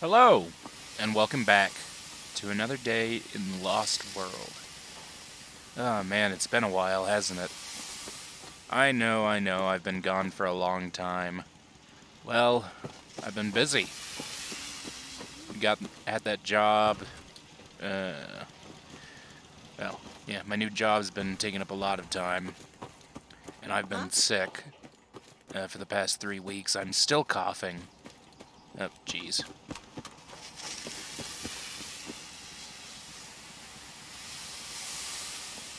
Hello, and welcome back to another day in the Lost World. Oh man, it's been a while, hasn't it? I know, I've been gone for a long time. Well, I've been busy. Got at that job. Uh, my new job's been taking up a lot of time. And I've been sick for the past 3 weeks. I'm still coughing. Oh, jeez.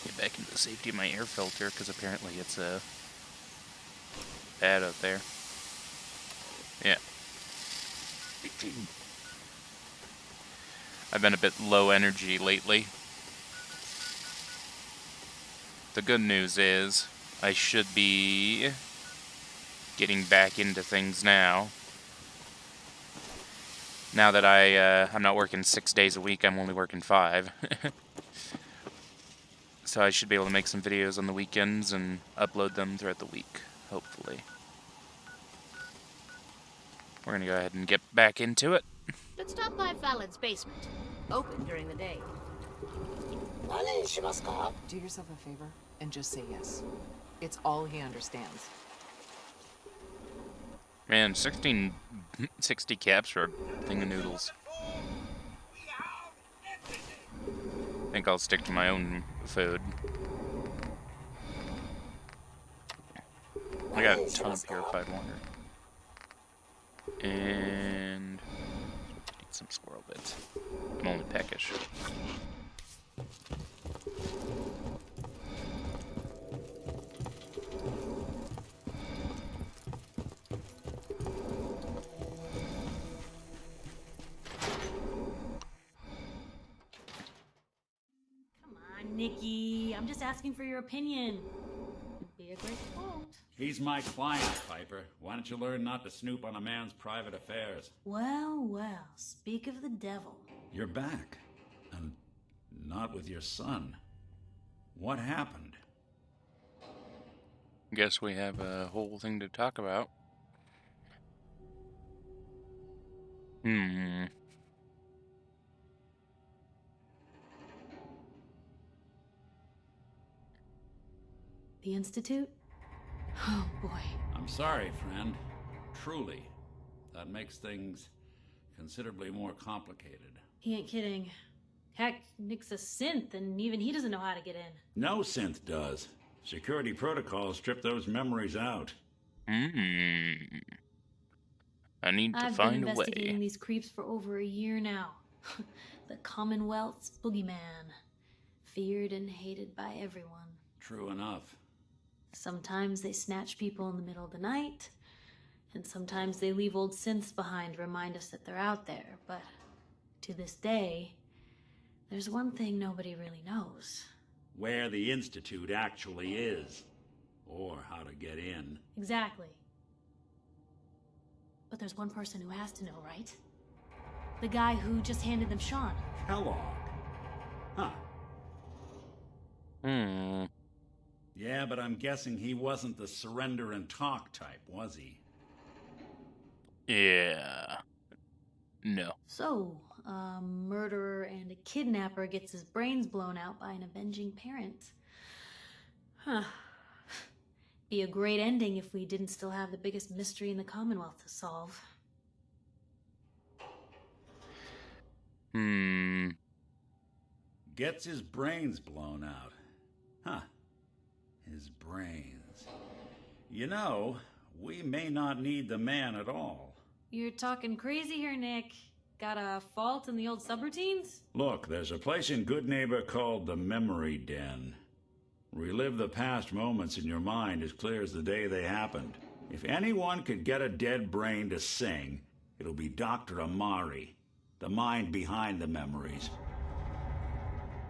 Get back into the safety of my air filter, because apparently it's bad out there. Yeah. I've been a bit low energy lately. The good news is I should be getting back into things now. Now that I'm not working 6 days a week, I'm only working 5. So I should be able to make some videos on the weekends and upload them throughout the week, hopefully. We're gonna go ahead and get back into it. Let's stop by Fallon's basement. Open during the day. Do yourself a favor and just say yes. It's all he understands. Man, 60 caps for a thing of noodles. I think I'll stick to my own food. I got a ton of purified water. And eat some squirrel bits. I'm only peckish. Come on, Nikki. I'm just asking for your opinion. It'd be a great quote. He's my client, Piper. Why don't you learn not to snoop on a man's private affairs? Well, well, speak of the devil. You're back. And not with your son. What happened? Guess we have a whole thing to talk about. The Institute? Oh, boy. I'm sorry, friend. Truly. That makes things considerably more complicated. He ain't kidding. Heck, Nick's a synth, and even he doesn't know how to get in. No synth does. Security protocols strip those memories out. I need to I've find been a way. investigating these creeps for over a year now. The Commonwealth's boogeyman. Feared and hated by everyone. True enough. Sometimes they snatch people in the middle of the night, and sometimes they leave old synths behind to remind us that they're out there. But to this day, there's one thing nobody really knows. Where the Institute actually is. Or how to get in. Exactly. But there's one person who has to know, right? The guy who just handed them Sean. Kellogg. Huh. Yeah, but I'm guessing he wasn't the surrender and talk type, was he? Yeah. No. So, a murderer and a kidnapper gets his brains blown out by an avenging parent. Huh. Be a great ending if we didn't still have the biggest mystery in the Commonwealth to solve. Gets his brains blown out. Huh. His brains. You know, we may not need the man at all. You're talking crazy here, Nick. Got a fault in the old subroutines? Look, there's a place in Good Neighbor called the Memory Den. Relive the past moments in your mind as clear as the day they happened. If anyone could get a dead brain to sing, it'll be Dr. Amari, the mind behind the memories.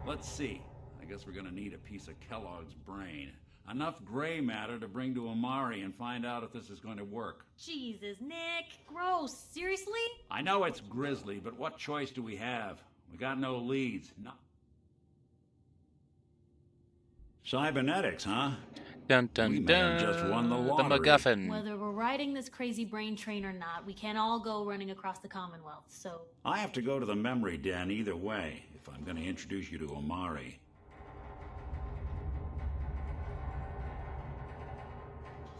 Let's see. I guess we're gonna need a piece of Kellogg's brain. Enough gray matter to bring to Amari and find out if this is going to work. Jesus, Nick. Gross. Seriously? I know it's grisly, but what choice do we have? We got no leads. No. Cybernetics, huh? Dun We dun may have just won the dun. The lottery. MacGuffin. Whether we're riding this crazy brain train or not, we can't all go running across the Commonwealth, so... I have to go to the memory den either way, if I'm going to introduce you to Amari.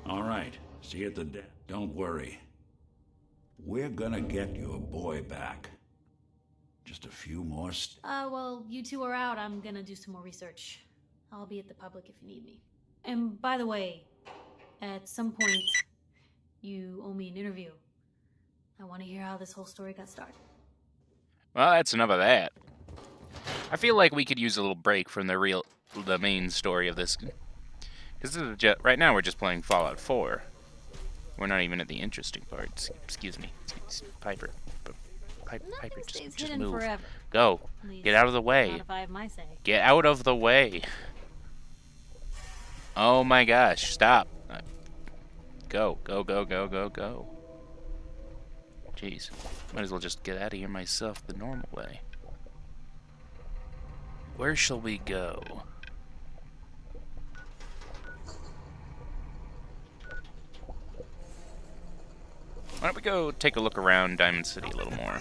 All right, see you at the den. Don't worry. We're gonna get your boy back. Just a few more well, you two are out. I'm gonna do some more research. I'll be at the public if you need me. And by the way, at some point, you owe me an interview. I want to hear how this whole story got started. Well, that's enough of that. I feel like we could use a little break from the main story of this. Because right now we're just playing Fallout 4. We're not even at the interesting parts. Excuse me. Piper. Piper, just move. Forever. Go. Get out of the way. Not if I have my say. Get out of the way. Oh my gosh, stop. Go. Jeez. Might as well just get out of here myself the normal way. Where shall we go? Why don't we go take a look around Diamond City a little more?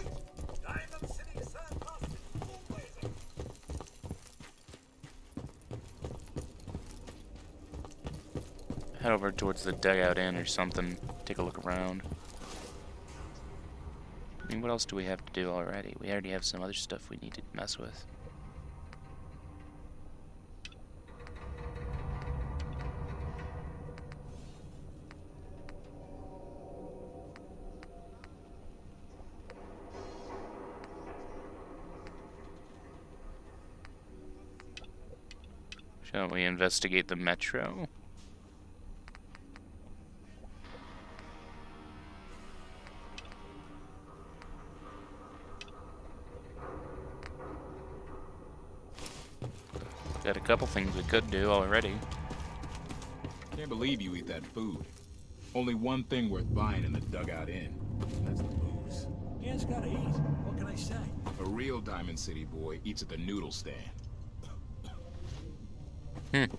Head over towards the Dugout Inn or something. Take a look around. I mean, what else do we have to do already? We already have some other stuff we need to mess with. Shall we investigate the metro? Got a couple things we could do already. Can't believe you eat that food. Only one thing worth buying in the Dugout Inn. That's the booze. Man's gotta eat. What can I say? A real Diamond City boy eats at the noodle stand.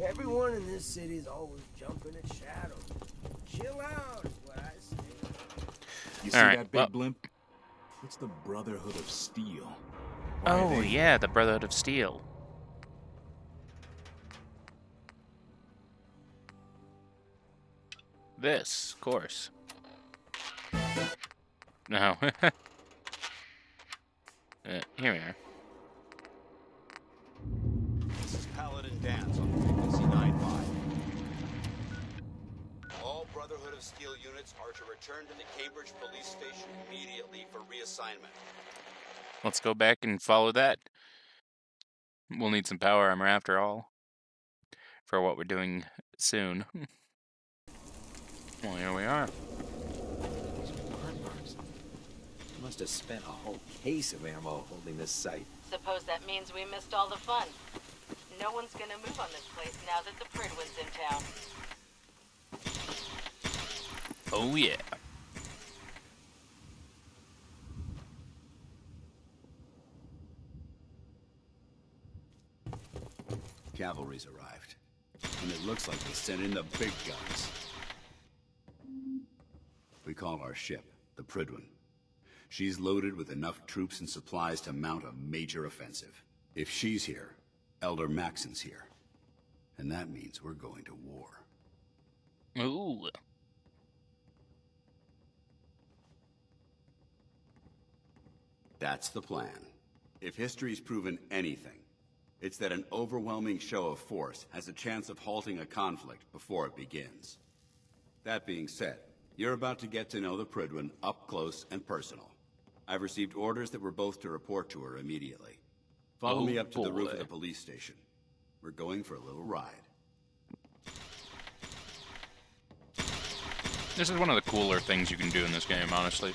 Everyone in this city is always jumping at shadows. Chill out, is what I say. You see Alright, that big blimp? It's the Brotherhood of S.T.A.L.K.E.R. Why Oh, they- yeah, the Brotherhood of S.T.A.L.K.E.R. This, of course. No. Here we are. This is Paladin Dance on frequency 95. All Brotherhood of S.T.A.L.K.E.R. units are to return to the Cambridge police station immediately for reassignment. Let's go back and follow that. We'll need some power armor after all. For what we're doing soon. Well, here we are. Must have spent a whole case of ammo holding this site. Suppose that means we missed all the fun. No one's gonna move on this place now that the Prydwen's in town. Oh yeah. Cavalry's arrived, and it looks like they sent in the big guns. We call our ship the Prydwen. She's loaded with enough troops and supplies to mount a major offensive. If she's here, Elder Maxon's here. And that means we're going to war. Ooh. That's the plan. If history's proven anything, it's that an overwhelming show of force has a chance of halting a conflict before it begins. That being said, you're about to get to know the Prydwen up close and personal. I've received orders that we're both to report to her immediately. Follow me up to the roof of the police station. We're going for a little ride. This is one of the cooler things you can do in this game, honestly.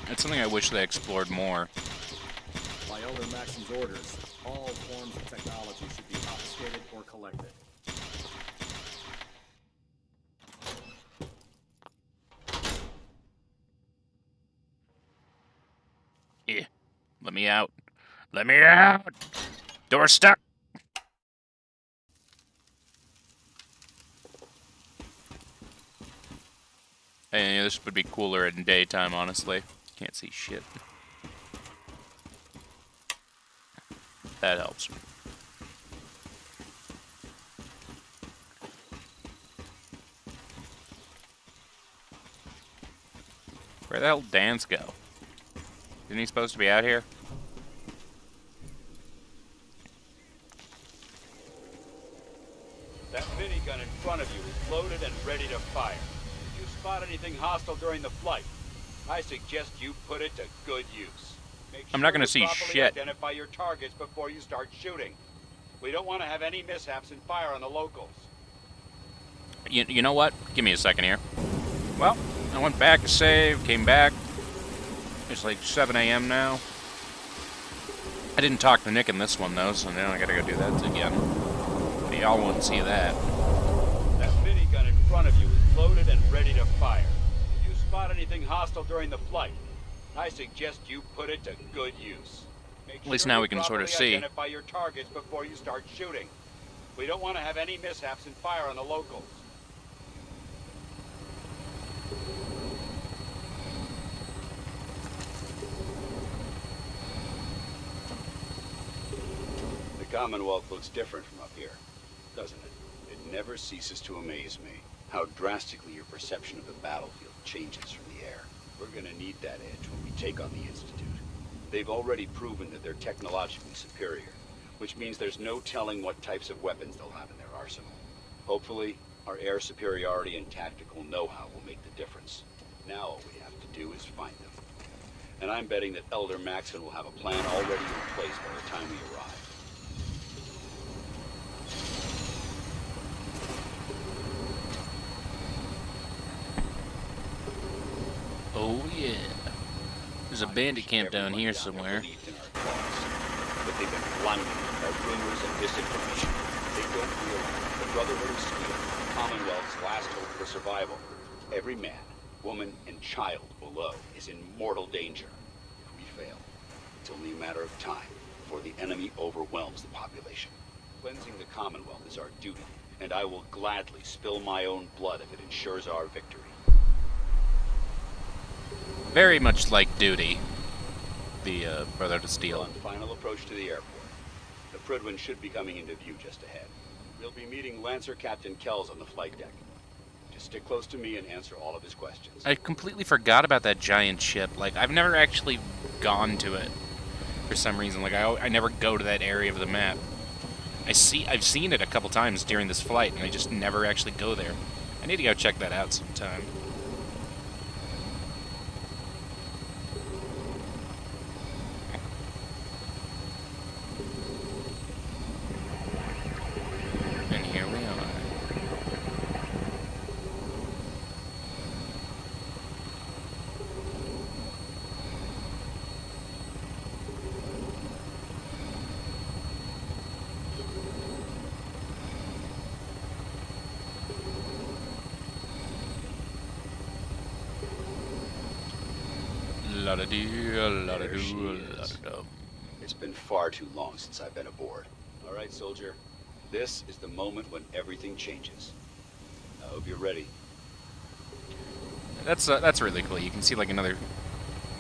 It's something I wish they explored more. By Elder Maxon's orders, all forms of technology should be confiscated or collected. Yeah. Let me out. Let me out! Door stuck. Hey, this would be cooler in daytime, honestly. Can't see shit. That helps. Where the hell did Dance go? Isn't he supposed to be out here? That minigun in front of you is loaded and ready to fire. If you spot anything hostile during the flight, I suggest you put it to good use. Make I'm not gonna you see properly shit. Identify your targets before you start shooting. We don't want to have any mishaps and fire on the locals. You know what? Give me a second here. Well, I went back to save, came back. It's like 7 a.m. now. I didn't talk to Nick in this one, though, so now I gotta go do that again. But y'all won't see that. That minigun in front of you is loaded and ready to fire. If you spot anything hostile during the flight, I suggest you put it to good use. Make At least sure now you we can sort of properly see. Identify your targets before you start shooting. We don't want to have any mishaps and fire on the locals. The Commonwealth looks different from up here, doesn't it? It never ceases to amaze me how drastically your perception of the battlefield changes from the air. We're gonna need that edge when we take on the Institute. They've already proven that they're technologically superior, which means there's no telling what types of weapons they'll have in their arsenal. Hopefully, our air superiority and tactical know-how will make the difference. Now all we have to do is find them. And I'm betting that Elder Maxson will have a plan already in place by the time we arrive. Oh, yeah. There's a bandit camp down here somewhere. But they've been blinded by rumors and misinformation. They don't realize the Brotherhood of S.T.A.L.K.E.R, Commonwealth's last hope for survival. Every man, woman, and child below is in mortal danger. If we fail, it's only a matter of time before the enemy overwhelms the population. Cleansing the Commonwealth is our duty, and I will gladly spill my own blood if it ensures our victory. Very much like duty. The Brotherhood of S.T.A.L.K.E.R. On final approach to the airport. The Prydwen should be coming into view just ahead. We'll be meeting Lancer Captain Kells on the flight deck. Just stick close to me and answer all of his questions. I completely forgot about that giant ship. Like, I've never actually gone to it for some reason. Like, I never go to that area of the map. I've seen it a couple times during this flight, and I just never actually go there. I need to go check that out sometime. And here we are. It's been far too long since I've been aboard. All right, soldier. This is the moment when everything changes. I hope you're ready. That's really cool. You can see like another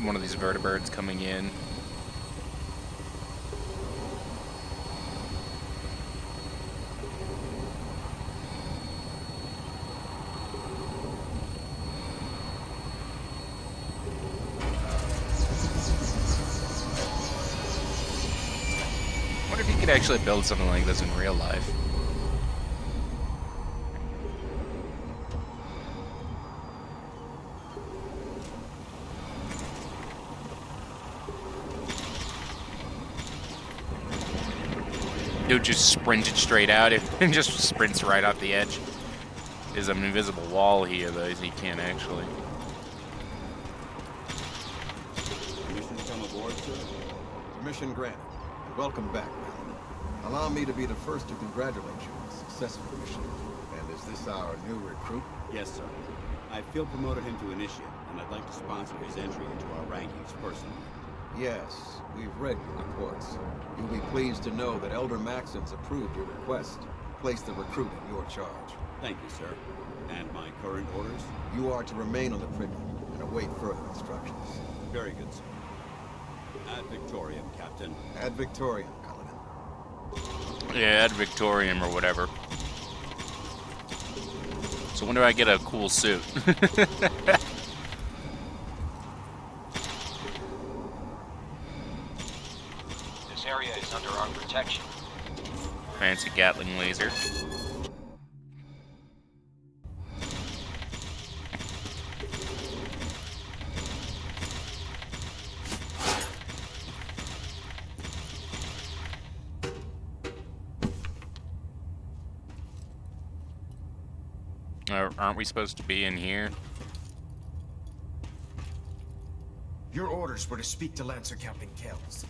one of these vertibirds coming in. I wonder if you could actually build something like this in real life. Dude just sprinted straight out and just sprints right off the edge. There's an invisible wall here, though, so he can't actually. Permission to come aboard, sir? Permission granted. Welcome back. Allow me to be the first to congratulate you on a successful mission. And is this our new recruit? Yes, sir. I field promoted him to initiate, and I'd like to sponsor his entry into our rankings personally. Yes, we've read your reports. You'll be pleased to know that Elder Maxon's approved your request. Place the recruit in your charge. Thank you, sir. And my current orders? You are to remain on the Prydwen and await further instructions. Very good, sir. Ad Victoriam, Captain. Ad Victoriam, Paladin. Yeah, Ad Victorium or whatever. So when do I get a cool suit? This area is under our protection. Fancy Gatling laser. Aren't we supposed to be in here? Your orders were to speak to Lancer Captain Kells.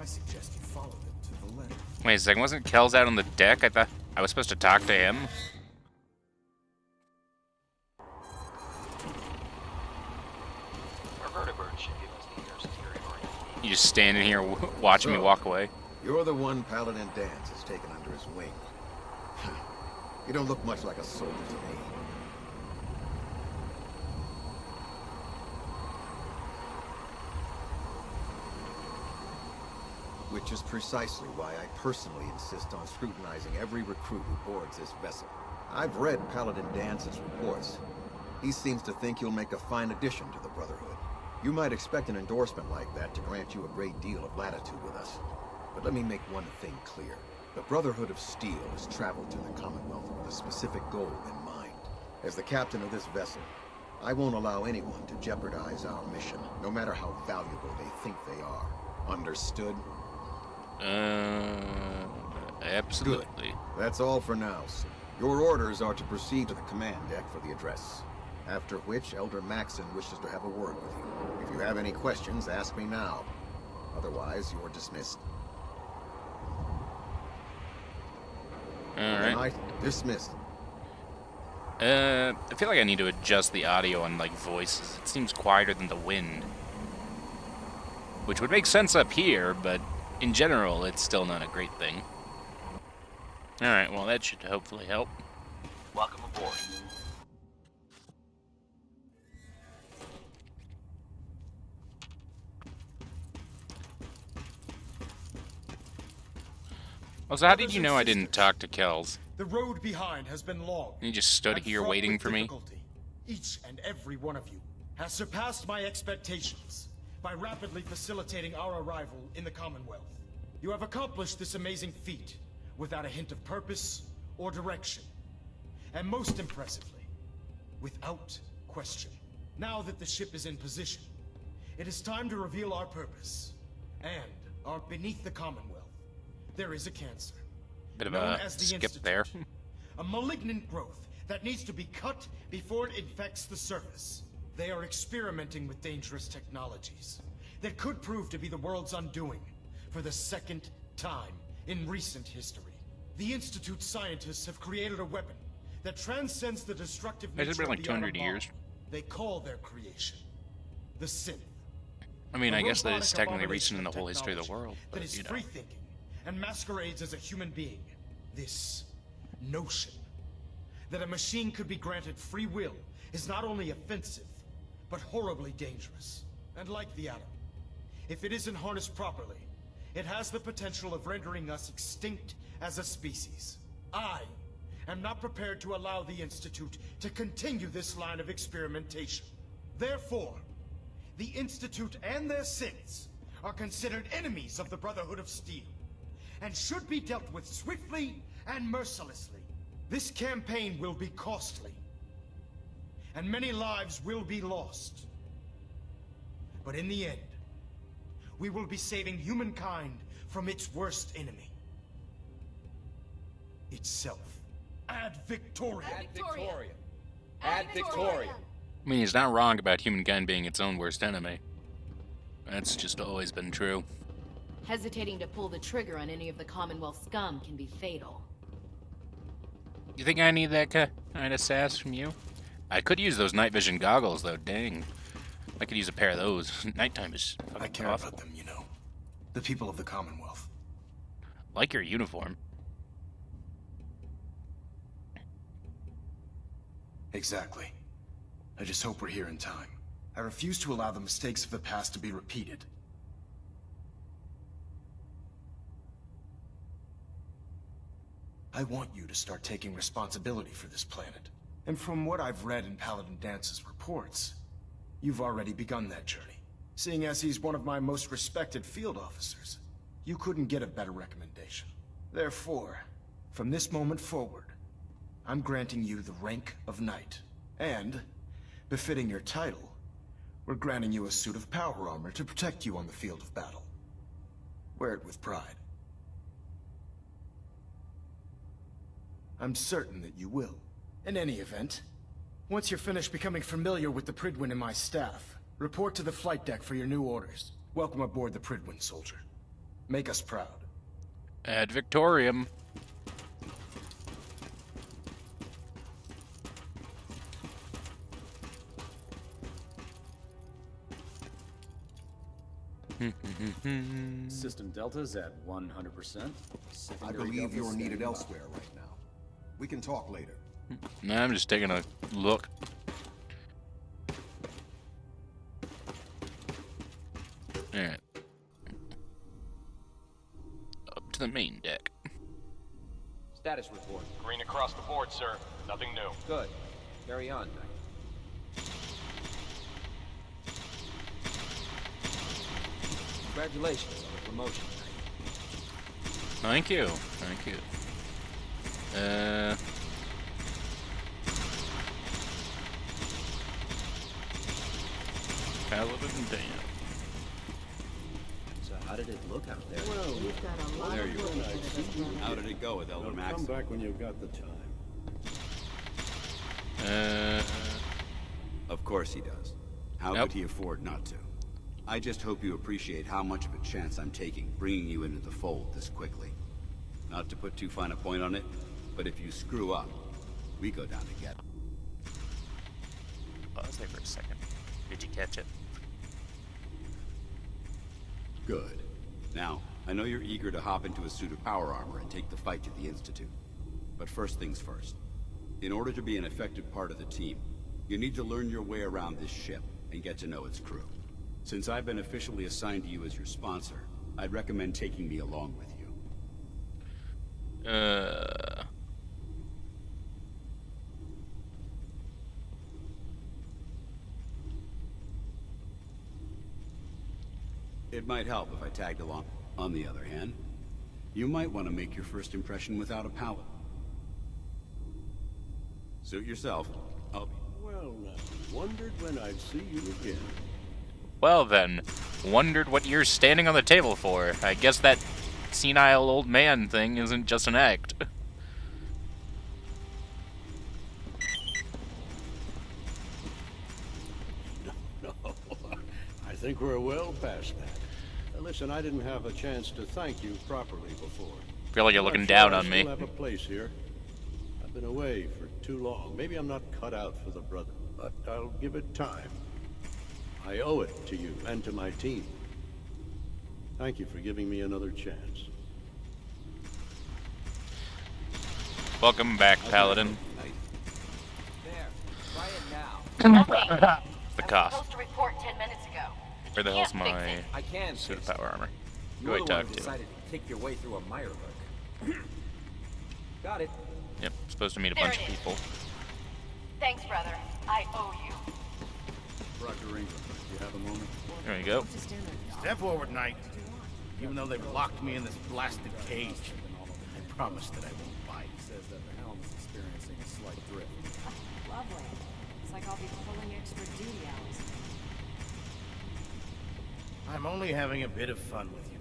I suggest you follow them to the letter. Wait a second, wasn't Kells out on the deck? I thought I was supposed to talk to him. Our vertibird should give us the nearest territory. You just standing here watching me walk away. You're the one Paladin Dance has taken under his wing. You don't look much like a soldier to me. Which is precisely why I personally insist on scrutinizing every recruit who boards this vessel. I've read Paladin Dance's reports. He seems to think you'll make a fine addition to the Brotherhood. You might expect an endorsement like that to grant you a great deal of latitude with us. But let me make one thing clear. The Brotherhood of Steel has traveled to the Commonwealth with a specific goal in mind. As the captain of this vessel, I won't allow anyone to jeopardize our mission, no matter how valuable they think they are. Understood? Absolutely. Good. That's all for now, sir. Your orders are to proceed to the command deck for the address. After which, Elder Maxon wishes to have a word with you. If you have any questions, ask me now. Otherwise, you're dismissed. Alright. Dismissed. I feel like I need to adjust the audio on, like, voices. It seems quieter than the wind. Which would make sense up here, but in general, it's still not a great thing. Alright, well, that should hopefully help. Welcome aboard. Also, how did you know I didn't talk to Kells? The road behind has been long. You just stood here waiting for me? Each and every one of you has surpassed my expectations by rapidly facilitating our arrival in the Commonwealth. You have accomplished this amazing feat without a hint of purpose or direction. And most impressively, without question. Now that the ship is in position, it is time to reveal our purpose. And beneath the Commonwealth, there is a cancer. Bit of a skip there. A malignant growth that needs to be cut before it infects the surface. They are experimenting with dangerous technologies that could prove to be the world's undoing for the second time in recent history. The Institute's scientists have created a weapon that transcends the destructive nature It's been like of the 200 atom years. bomb. They call their creation the synth. I mean, A I guess that is robotic technically recent in the abomination whole history of the technology world, that but, is you know. free-thinking and masquerades as a human being. This notion that a machine could be granted free will is not only offensive, but horribly dangerous. And like the atom, if it isn't harnessed properly, it has the potential of rendering us extinct as a species. I am not prepared to allow the Institute to continue this line of experimentation. Therefore, the Institute and their synths are considered enemies of the Brotherhood of Steel, and should be dealt with swiftly and mercilessly. This campaign will be costly, and many lives will be lost. But in the end, we will be saving humankind from its worst enemy. Itself. Ad Victoriam. Ad Victoriam. Ad Victoriam. I mean, he's not wrong about humankind being its own worst enemy. That's just always been true. Hesitating to pull the trigger on any of the Commonwealth scum can be fatal. You think I need that kind of sass from you? I could use those night vision goggles, though, dang. I could use a pair of those. Nighttime is I fucking care awful. about them, you know. The people of the Commonwealth. Like your uniform. Exactly. I just hope we're here in time. I refuse to allow the mistakes of the past to be repeated. I want you to start taking responsibility for this planet. And from what I've read in Paladin Dance's reports, you've already begun that journey. Seeing as he's one of my most respected field officers, you couldn't get a better recommendation. Therefore, from this moment forward, I'm granting you the rank of Knight. And, befitting your title, we're granting you a suit of power armor to protect you on the field of battle. Wear it with pride. I'm certain that you will. In any event, once you're finished becoming familiar with the Prydwen and my staff, report to the flight deck for your new orders. Welcome aboard the Prydwen, soldier. Make us proud. Ad Victorium. System Delta's at 100%. I believe you're needed elsewhere right now. We can talk later. Nah, I'm just taking a look. Alright. Up to the main deck. Status report. Green across the board, sir. Nothing new. Good. Carry on, Knight. Congratulations on the promotion, Knight. Thank you. Thank you. Paladin Dan. So how did it look out there? Well, we've got a lot There of you work go. ahead of us, brother. How did it go with Elder Max? Come back when you've got the time. Of course he does. How could he afford not to? I just hope you appreciate how much of a chance I'm taking bringing you into the fold this quickly. Not to put too fine a point on it, but if you screw up, we go down together. Pause there for a second. Did you catch it? Good. Now, I know you're eager to hop into a suit of power armor and take the fight to the Institute. But first things first. In order to be an effective part of the team, you need to learn your way around this ship and get to know its crew. Since I've been officially assigned to you as your sponsor, I'd recommend taking me along with you. It might help if I tagged along. On the other hand, you might want to make your first impression without a pallet. Suit yourself. Well, wondered when I'd see you again. Well then, wondered what you're standing on the table for. I guess that senile old man thing isn't just an act. No, I think we're well past that. Listen, I didn't have a chance to thank you properly before. Feel like you're I'm not looking sure down I on me. still have a place here. I've been away for too long. Maybe I'm not cut out for the Brotherhood, but I'll give it time. I owe it to you and to my team. Thank you for giving me another chance. Welcome back, Paladin. There. Try it now. The cough. Supposed to report 10 minutes ago. Where the hell's my I can suit of fix it. power armor? You Who were I the one talk who to? decided to kick your way through a Mirelurk. Got it. Yep, supposed to meet a There bunch it of is. people. Thanks, brother. I owe you. Roger Ingram, you have a moment? There you go. Step forward, Knight. Even though they've locked me in this blasted cage, I promise that I won't bite. Says that the helm is experiencing a slight drift. Lovely. It's like I'll be pulling extra duty hours. I'm only having a bit of fun with you.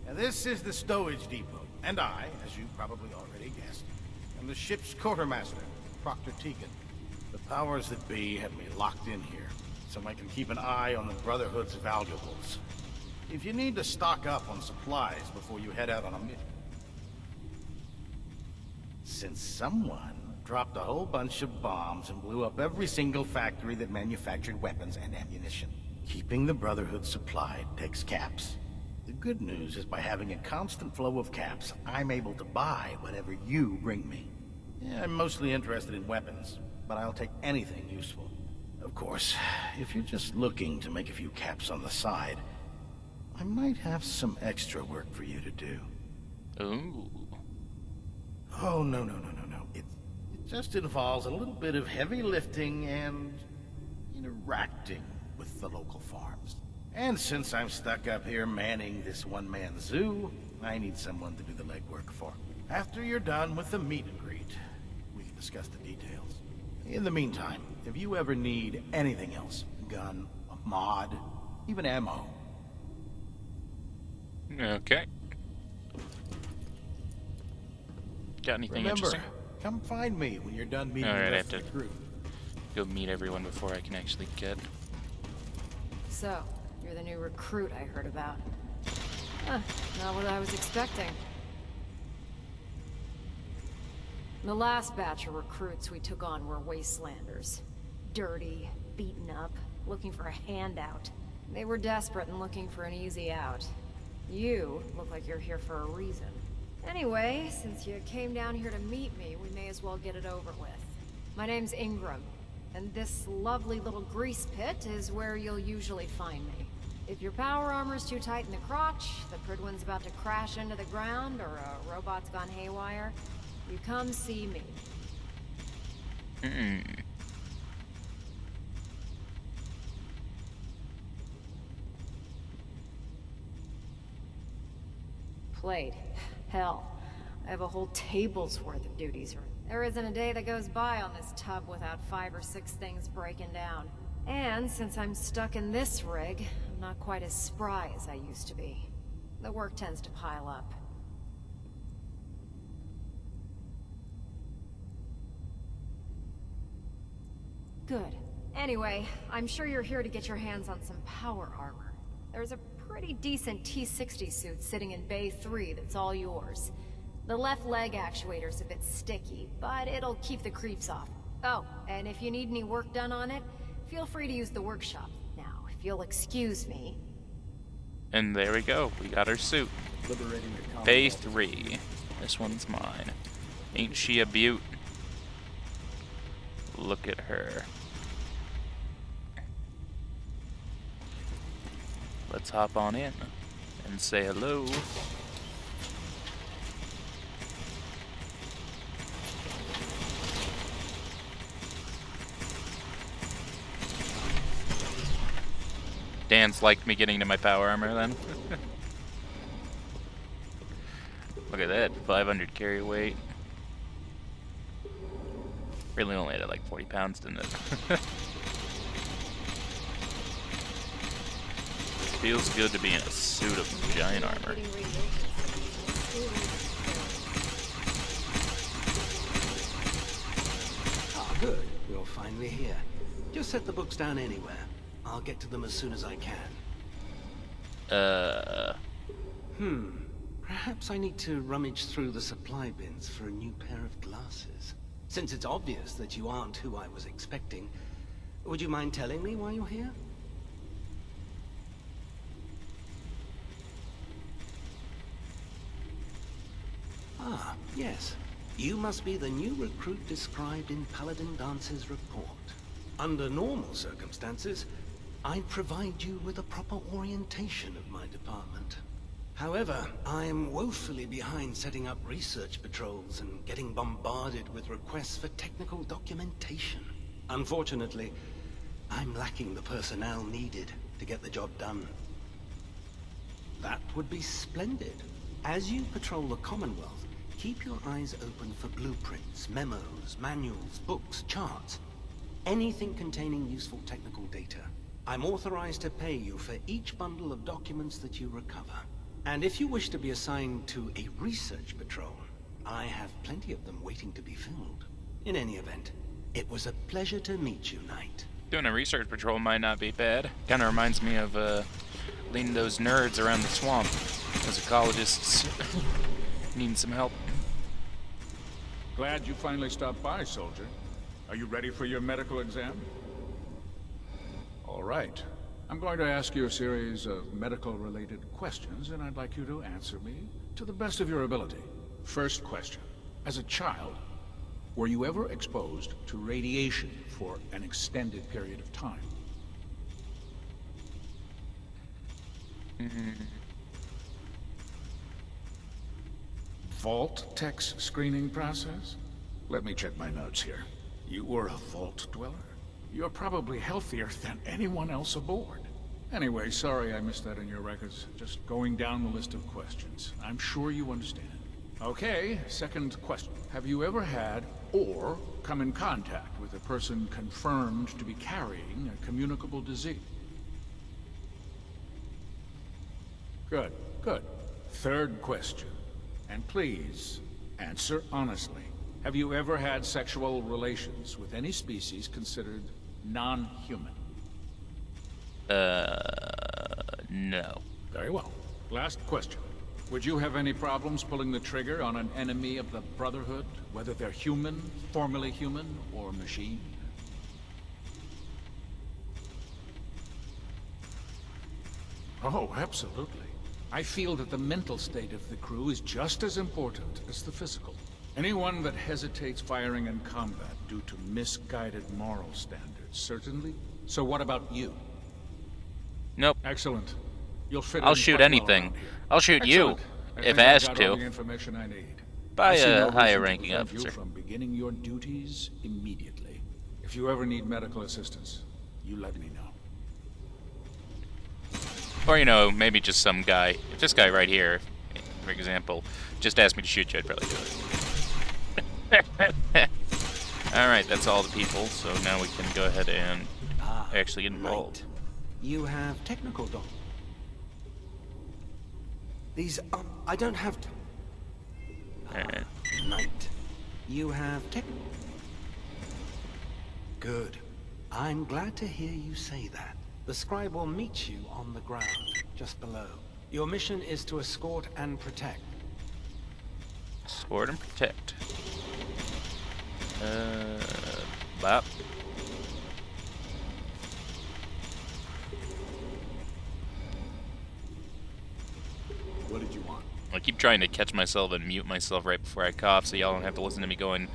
Now, this is the stowage depot, and I, as you probably already guessed, am the ship's quartermaster, Proctor Tegan. The powers that be have me locked in here, so I can keep an eye on the Brotherhood's valuables. If you need to stock up on supplies before you head out on a mission. Since someone dropped a whole bunch of bombs and blew up every single factory that manufactured weapons and ammunition. Keeping the Brotherhood supplied takes caps. The good news is by having a constant flow of caps, I'm able to buy whatever you bring me. Yeah, I'm mostly interested in weapons, but I'll take anything useful. Of course, if you're just looking to make a few caps on the side, I might have some extra work for you to do. Ooh. Oh, no. It just involves a little bit of heavy lifting and interacting with the local farms. And since I'm stuck up here manning this one-man zoo, I need someone to do the legwork for. After you're done with the meet and greet, we can discuss the details. In the meantime, if you ever need anything else, a gun, a mod, even ammo. Okay. Got anything Remember, interesting? come find me when you're done meeting Alright, the I rest have of to the crew. go meet everyone before I can actually get. So, you're the new recruit I heard about. Huh, not what I was expecting. The last batch of recruits we took on were wastelanders. Dirty, beaten up, looking for a handout. They were desperate and looking for an easy out. You look like you're here for a reason. Anyway, since you came down here to meet me, we may as well get it over with. My name's Ingram, and this lovely little grease pit is where you'll usually find me. If your power armor's too tight in the crotch, the Prydwen's about to crash into the ground, or a robot's gone haywire, you come see me. Played. Hell, I have a whole table's worth of duties. There isn't a day that goes by on this tub without 5 or 6 things breaking down. And since I'm stuck in this rig, I'm not quite as spry as I used to be. The work tends to pile up. Good. Anyway, I'm sure you're here to get your hands on some power armor. There's a pretty decent T-60 suit sitting in Bay 3 that's all yours. The left leg actuator's a bit sticky, but it'll keep the creeps off. Oh, and if you need any work done on it, feel free to use the workshop. Now, if you'll excuse me... And there we go. We got our suit. Liberating the Commonwealth. Bay 3. This one's mine. Ain't she a beaut? Look at her. Let's hop on in and say hello. Dan's liked me getting to my power armor then. Look at that, 500 carry weight. Really only had like 40 pounds, didn't it? Feels good to be in a suit of giant armor. Ah, good. You're finally here. Just set the books down anywhere. I'll get to them as soon as I can. Perhaps I need to rummage through the supply bins for a new pair of glasses. Since it's obvious that you aren't who I was expecting, would you mind telling me why you're here? Ah, yes. You must be the new recruit described in Paladin Dance's report. Under normal circumstances, I'd provide you with a proper orientation of my department. However, I am woefully behind setting up research patrols and getting bombarded with requests for technical documentation. Unfortunately, I'm lacking the personnel needed to get the job done. That would be splendid. As you patrol the Commonwealth, keep your eyes open for blueprints, memos, manuals, books, charts. Anything containing useful technical data. I'm authorized to pay you for each bundle of documents that you recover. And if you wish to be assigned to a research patrol, I have plenty of them waiting to be filled. In any event, it was a pleasure to meet you, Knight. Doing a research patrol might not be bad. Kinda reminds me of leading those nerds around the swamp. Those ecologists needing some help. Glad you finally stopped by, soldier. Are you ready for your medical exam? All right. I'm going to ask you a series of medical-related questions, and I'd like you to answer me to the best of your ability. First question. As a child, were you ever exposed to radiation for an extended period of time? Vault tech's screening process? Let me check my notes here. You were a vault dweller? You're probably healthier than anyone else aboard. Anyway, sorry I missed that in your records. Just going down the list of questions. I'm sure you understand. Okay, second question. Have you ever had or come in contact with a person confirmed to be carrying a communicable disease? Good, good. Third question. And please, answer honestly. Have you ever had sexual relations with any species considered non-human? No. Very well. Last question. Would you have any problems pulling the trigger on an enemy of the Brotherhood, whether they're human, formerly human, or machine? Oh, absolutely. I feel that the mental state of the crew is just as important as the physical. Anyone that hesitates firing in combat due to misguided moral standards, certainly. So what about you? Nope. Excellent. You'll fit I'll in shoot quite well anything. around here. I'll shoot you, Excellent. I if think I've asked got to. all the information I need. By I see no a higher reason to ranking prevent you officer. from beginning your duties immediately. If you ever need medical assistance, you let me know. Or, you know, maybe just some guy. If this guy right here, for example, just asked me to shoot you, I'd probably do it. Alright, that's all the people, so now we can go ahead and actually get involved. You have technical doc. These I don't have to. Knight. You have technical. Good. I'm glad to hear you say that. The scribe will meet you on the ground, just below. Your mission is to escort and protect. Escort and protect. Bop. What did you want? I keep trying to catch myself and mute myself right before I cough, so y'all don't have to listen to me going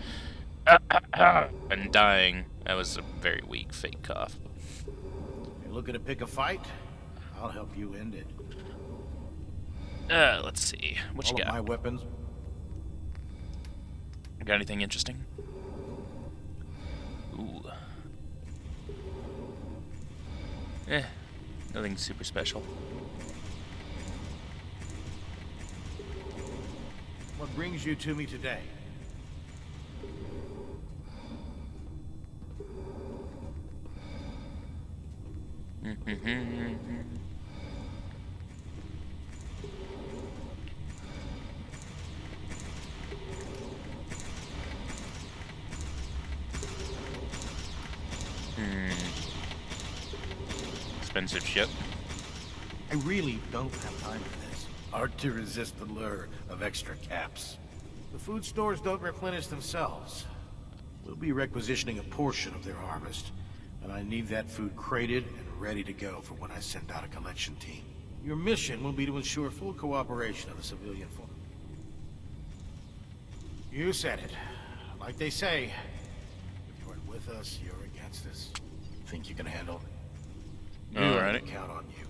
and dying. That was a very weak fake cough. You're looking to pick a fight? I'll help you end it. Let's see. What you All got? of my weapons. Got anything interesting? Ooh. Nothing super special. What brings you to me today? Expensive ship. I really don't have time for this. Hard to resist the lure of extra caps. The food stores don't replenish themselves. We'll be requisitioning a portion of their harvest, and I need that food crated and ready to go for when I send out a collection team. Your mission will be to ensure full cooperation of the civilian force. You said it. Like they say, if you aren't with us, you're against us. Think you can handle it? Alright. I can count on you.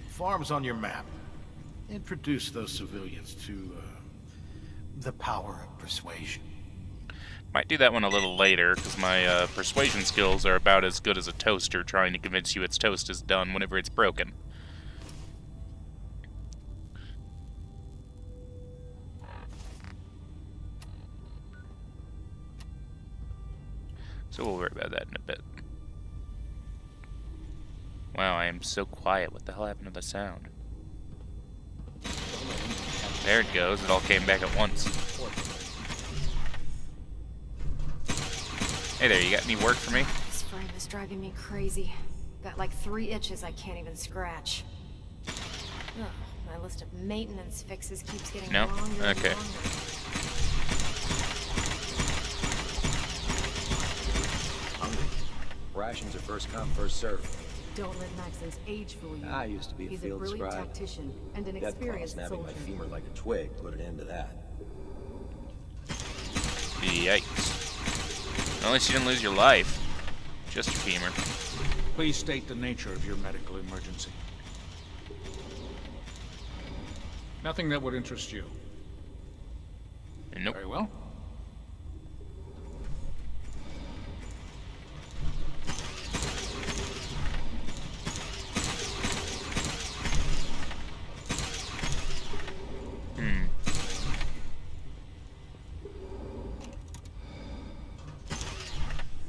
Farms on your map. Introduce those civilians to the power of persuasion. Might do that one a little later, because my persuasion skills are about as good as a toaster trying to convince you its toast is done whenever it's broken. So we'll worry about that in a bit. Wow, I am so quiet. What the hell happened to the sound? There it goes. It all came back at once. Hey there, you got any work for me? This frame is driving me crazy. Got like 3 itches I can't even scratch. Ugh, my list of maintenance fixes keeps getting No? longer and Okay. longer. Rations are first come, first served. Don't let Maxon's age fool you. I used to be a He's field a brilliant scribe. tactician and an Dead claw experienced snapping my soldier. femur like a twig put an end to that. Yikes. At least you didn't lose your life. Just your femur. Please state the nature of your medical emergency. Nothing that would interest you. Nope. Very well.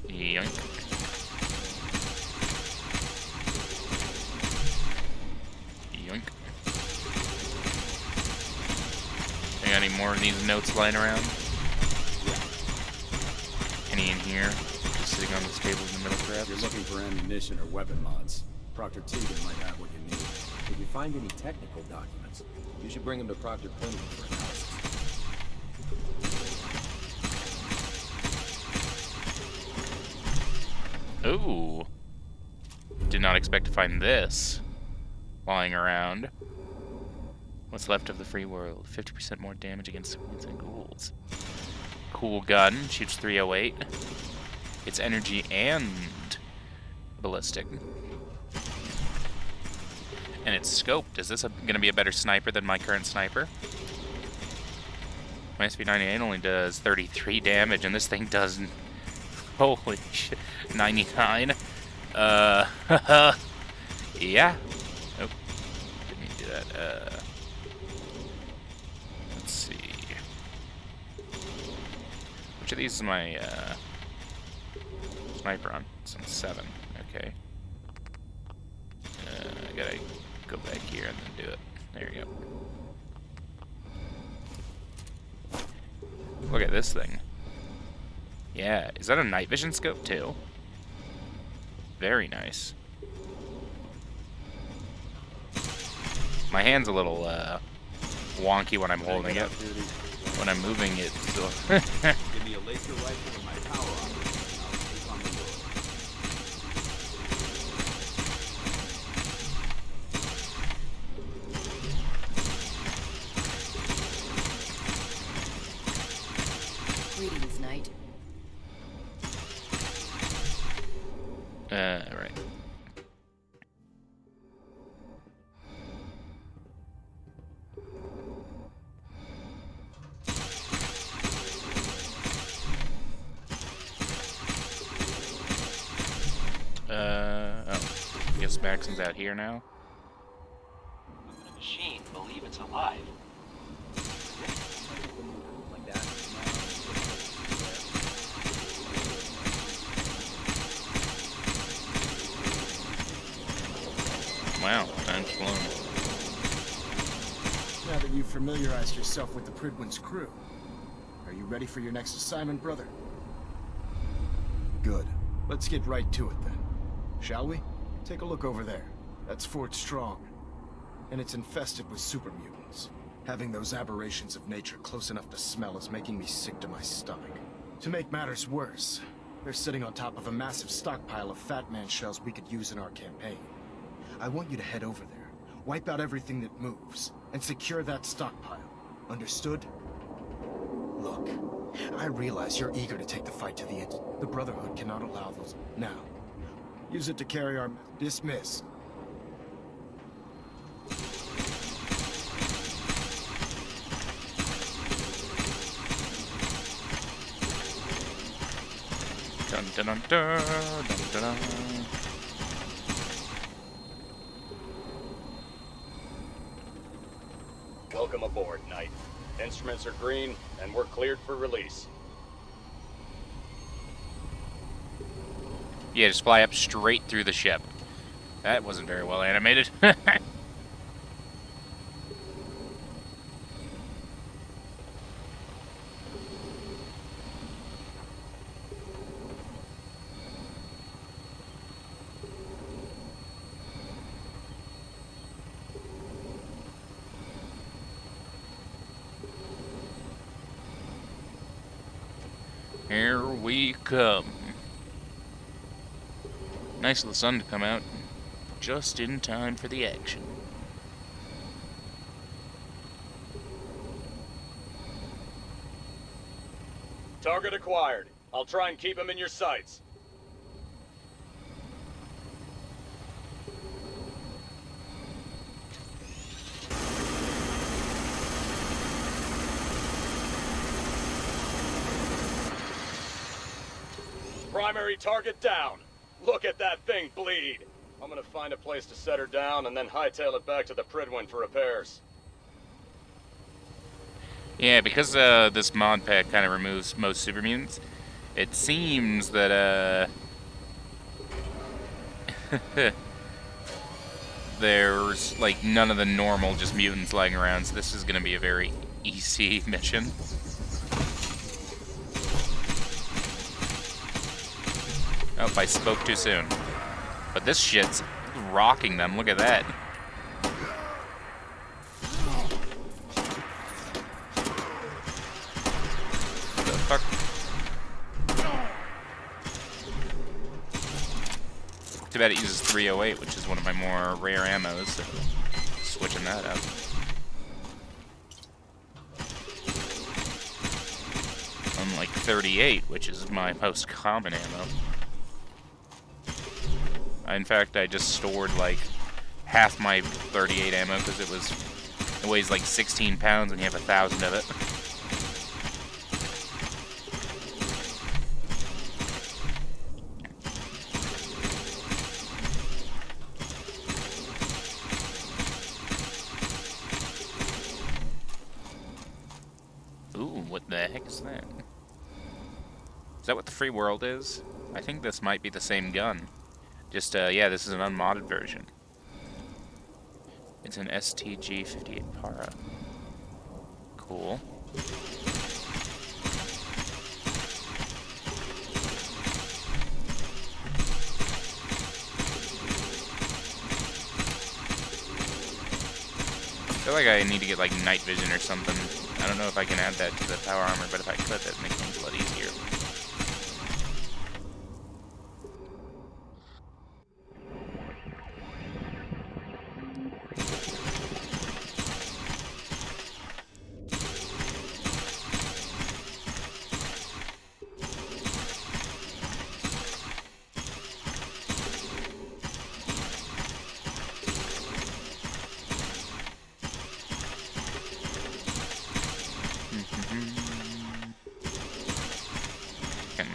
Yoink. Yoink. I got any more of these notes lying around? Any in here? Just sitting on this table in the middle, perhaps? If you're looking for ammunition or weapon mods, Proctor Tegan might have what you need. If you find any technical documents, you should bring them to Proctor Prydwen for analysis. Ooh. Did not expect to find this lying around. What's left of the free world? 50% more damage against civilians and ghouls. Cool gun. Shoots 308. It's energy and ballistic. And it's scoped. Is this going to be a better sniper than my current sniper? My SP98 only does 33 damage, and this thing does... Holy shit. 99. Yeah. Oh. Didn't mean to do that. Let's see. Which of these is my, sniper on? It's on 7. Okay. I gotta go back here and then do it. There you go. Look at this thing. Yeah, is that a night vision scope too? Very nice. My hand's a little wonky when I'm holding it. When I'm moving it, so Give me a laser rifle and my power armor, and I'll take on the world. Greetings, Knight. right. Oh. I guess Maxon's out here now. The machine believe it's alive. Like that. Wow, time's flown. Now that you've familiarized yourself with the Prydwen's crew, are you ready for your next assignment, brother? Good. Let's get right to it then. Shall we? Take a look over there. That's Fort Strong. And it's infested with super mutants. Having those aberrations of nature close enough to smell is making me sick to my stomach. To make matters worse, they're sitting on top of a massive stockpile of Fat Man shells we could use in our campaign. I want you to head over there, wipe out everything that moves, and secure that stockpile. Understood? Look, I realize you're eager to take the fight to the end. The Brotherhood cannot allow those. Now, use it to carry our... Dismiss. Dun dun dun dun dun dun dun. Welcome aboard, Knight. Instruments are green, and we're cleared for release. Yeah, just fly up straight through the ship. That wasn't very well animated. Here we come. Nice of the sun to come out. Just in time for the action. Target acquired. I'll try and keep him in your sights. Primary target down. Look at that thing bleed. I'm gonna find a place to set her down and then hightail it back to the Prydwen for repairs. Yeah, because this mod pack kind of removes most super mutants, it seems that there's like none of the normal just mutants lying around, so this is going to be a very easy mission. Oh, I spoke too soon. But this shit's rocking them, look at that. Fuck. Too bad it uses 308, which is one of my more rare ammos, so switching that up. Unlike 38, which is my most common ammo. In fact, I just stored like half my 38 ammo because it weighs like 16 pounds and you have 1,000 of it. Ooh, what the heck is that? Is that what the free world is? I think this might be the same gun. Just, yeah, this is an unmodded version. It's an STG-58 Para. Cool. I feel like I need to get, like, night vision or something. I don't know if I can add that to the power armor, but if I could, that'd make things a lot easier.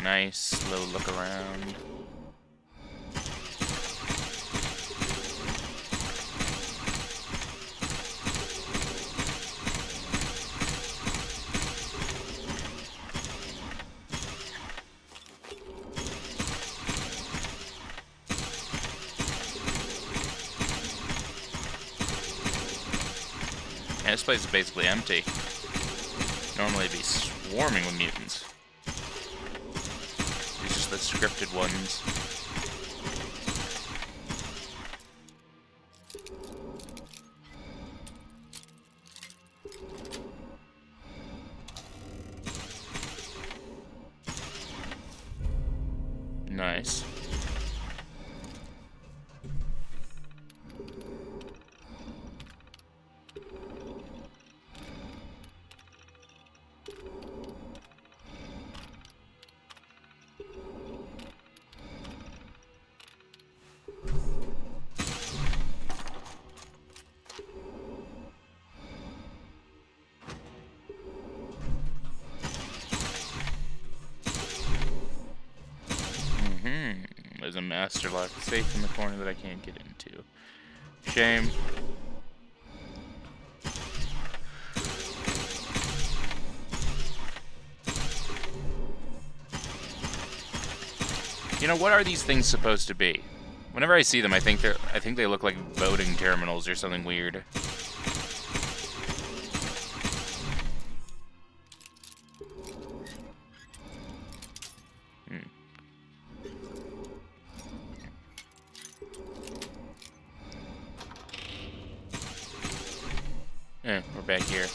Nice, slow look around. Yeah, this place is basically empty. Normally it'd be swarming with mutants. The scripted ones. Nice. There's a master lock safe in the corner that I can't get into. Shame. You know, what are these things supposed to be? Whenever I see them, I think they look like voting terminals or something weird. We're back here.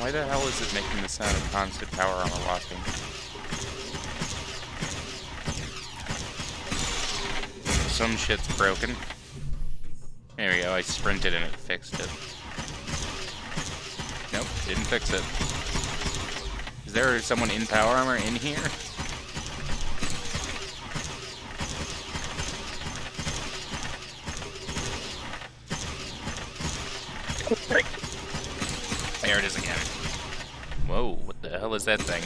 Why the hell is it making the sound of constant power armor walking? Some shit's broken. There we go, I sprinted and it fixed it. Nope, didn't fix it. Is there someone in power armor in here? There it is again. Whoa, what the hell is that thing?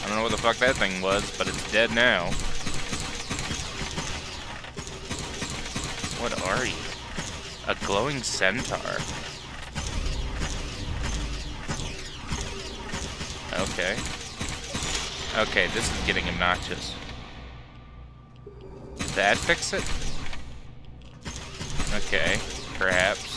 I don't know what the fuck that thing was, but it's dead now. What are you? A glowing centaur. Okay. Okay, this is getting obnoxious. Did that fix it? Okay, perhaps.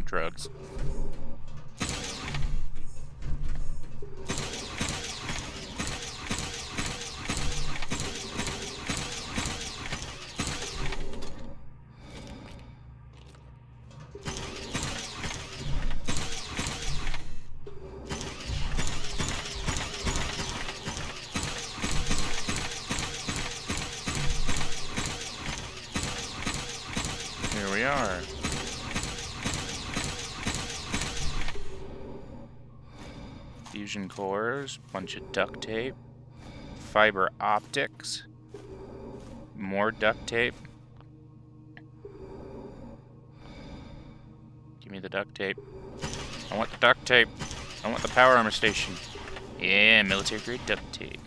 Drugs. Here we are. Fusion cores, bunch of duct tape, fiber optics, more duct tape. Give me the duct tape. I want the duct tape. I want the power armor station. Yeah, military grade duct tape.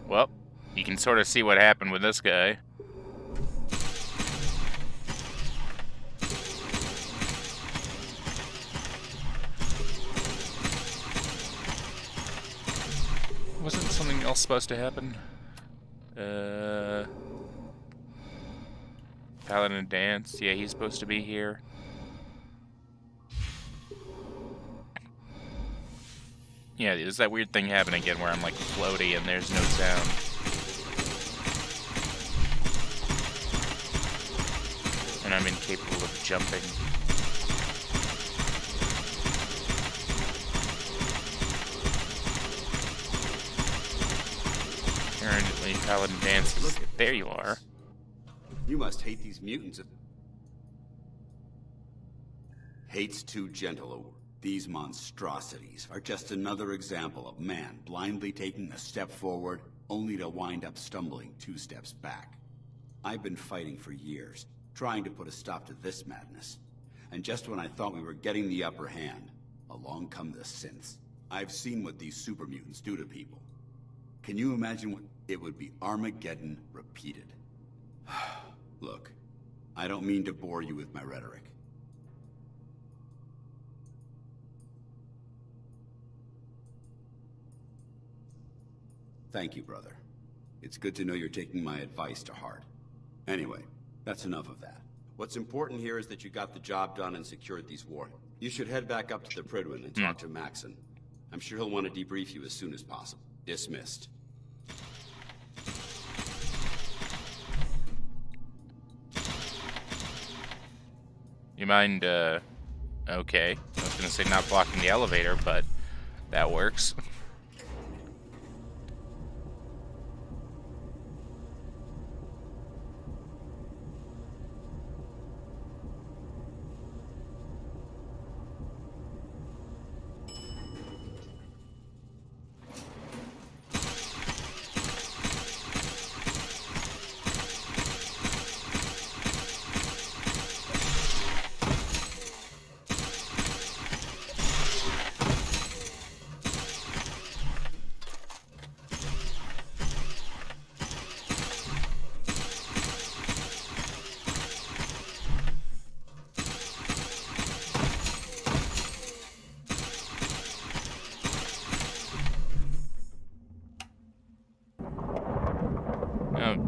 Well, you can sort of see what happened with this guy. Wasn't something else supposed to happen? Paladin Dance. Yeah, he's supposed to be here. Yeah, there's that weird thing happening again where I'm like floaty and there's no sound. And I'm incapable of jumping. Apparently, Paladin dances. There you are. You must hate these mutants. Hate's too gentle a word. These monstrosities are just another example of man blindly taking a step forward, only to wind up stumbling 2 steps back. I've been fighting for years, trying to put a stop to this madness. And just when I thought we were getting the upper hand, along come the synths. I've seen what these super mutants do to people. Can you imagine what it would be? Armageddon repeated. Look, I don't mean to bore you with my rhetoric. Thank you, brother. It's good to know you're taking my advice to heart. Anyway, that's enough of that. What's important here is that you got the job done and secured these warheads. You should head back up to the Prydwen and talk to Maxon. I'm sure he'll want to debrief you as soon as possible. Dismissed. You mind, okay. I was gonna say not blocking the elevator, but that works.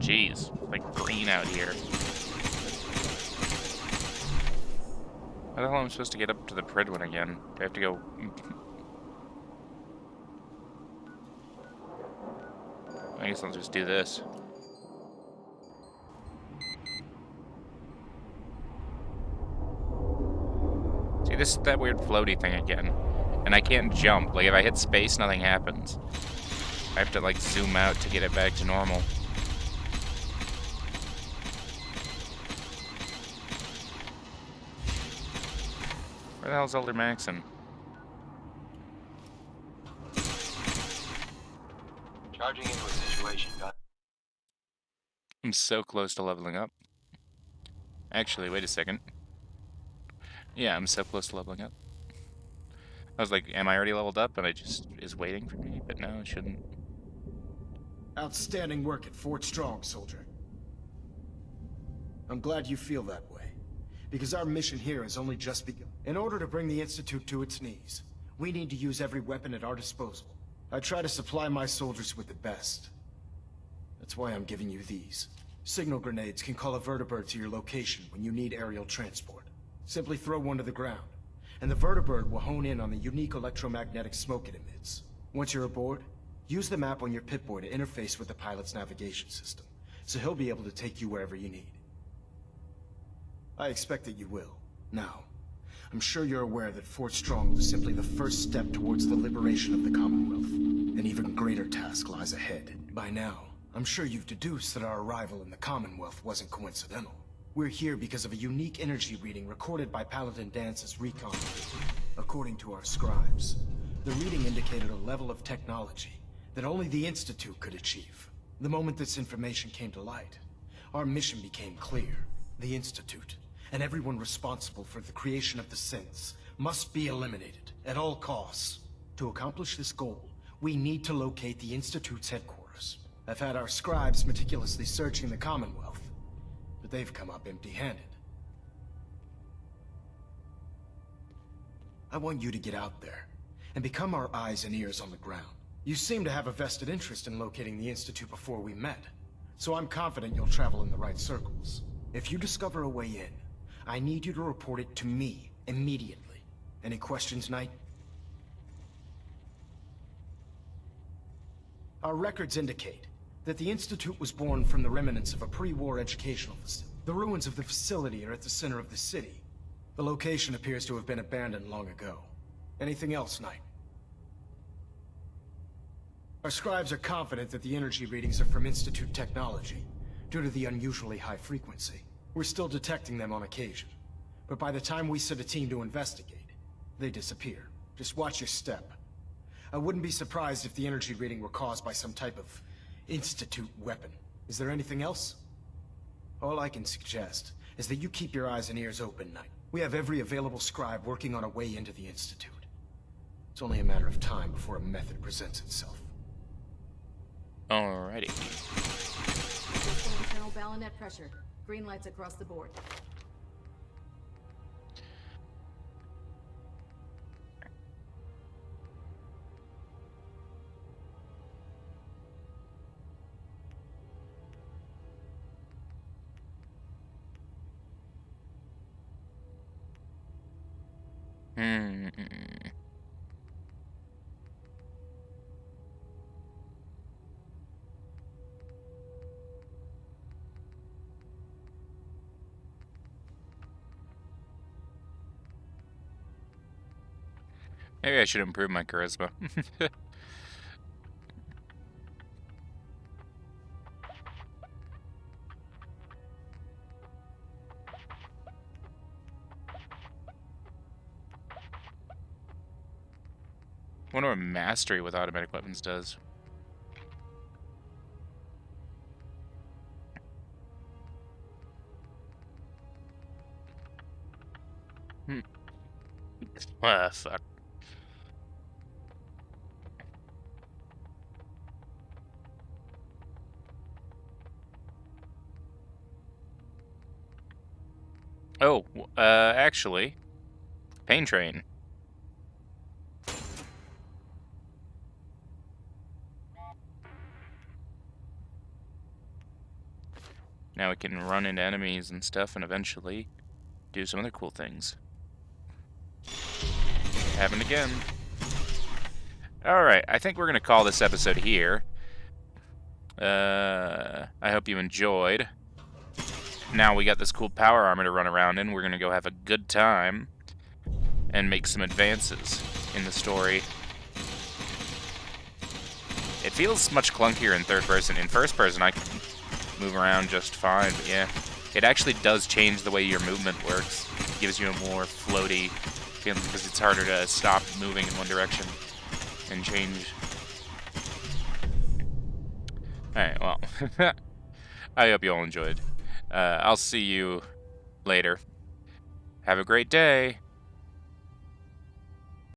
Jeez, like green out here. How the hell am I supposed to get up to the Prydwen again? Do I have to go... I guess I'll just do this. See, this is that weird floaty thing again. And I can't jump. Like, if I hit space, nothing happens. I have to, like, zoom out to get it back to normal. Where the hell's Elder Maxon? Charging into a situation, got. I'm so close to leveling up. Actually, wait a second. Yeah, I'm so close to leveling up. I was like, am I already leveled up? And I just is waiting for me, but no, it shouldn't. Outstanding work at Fort Strong, soldier. I'm glad you feel that way, because our mission here has only just begun. In order to bring the Institute to its knees, we need to use every weapon at our disposal. I try to supply my soldiers with the best. That's why I'm giving you these. Signal grenades can call a vertibird to your location when you need aerial transport. Simply throw one to the ground, and the vertibird will hone in on the unique electromagnetic smoke it emits. Once you're aboard, use the map on your Pip-Boy to interface with the pilot's navigation system, so he'll be able to take you wherever you need. I expect that you will. Now, I'm sure you're aware that Fort Strong was simply the first step towards the liberation of the Commonwealth. An even greater task lies ahead. By now, I'm sure you've deduced that our arrival in the Commonwealth wasn't coincidental. We're here because of a unique energy reading recorded by Paladin Dance's recon. According to our scribes, the reading indicated a level of technology that only the Institute could achieve. The moment this information came to light, our mission became clear. The Institute, and everyone responsible for the creation of the synths, must be eliminated at all costs. To accomplish this goal, we need to locate the Institute's headquarters. I've had our scribes meticulously searching the Commonwealth, but they've come up empty-handed. I want you to get out there and become our eyes and ears on the ground. You seem to have a vested interest in locating the Institute before we met, so I'm confident you'll travel in the right circles. If you discover a way in, I need you to report it to me immediately. Any questions, Knight? Our records indicate that the Institute was born from the remnants of a pre-war educational facility. The ruins of the facility are at the center of the city. The location appears to have been abandoned long ago. Anything else, Knight? Our scribes are confident that the energy readings are from Institute technology, due to the unusually high frequency. We're still detecting them on occasion, but by the time we send a team to investigate, they disappear. Just watch your step. I wouldn't be surprised if the energy reading were caused by some type of Institute weapon. Is there anything else? All I can suggest is that you keep your eyes and ears open, Knight. We have every available scribe working on a way into the Institute. It's only a matter of time before a method presents itself. Alrighty. Internal bayonet pressure. Green lights across the board. Maybe I should improve my charisma. Wonder what mastery with automatic weapons does. Fuck. Oh, actually, Pain Train. Now we can run into enemies and stuff and eventually do some other cool things. Happened again. Alright, I think we're going to call this episode here. I hope you enjoyed. Now we got this cool power armor to run around in. We're going to go have a good time and make some advances in the story. It feels much clunkier in third person. In first person, I can move around just fine, but yeah. It actually does change the way your movement works. It gives you a more floaty feeling because it's harder to stop moving in one direction and change. Alright, well. I hope you all enjoyed. I'll see you later. Have a great day.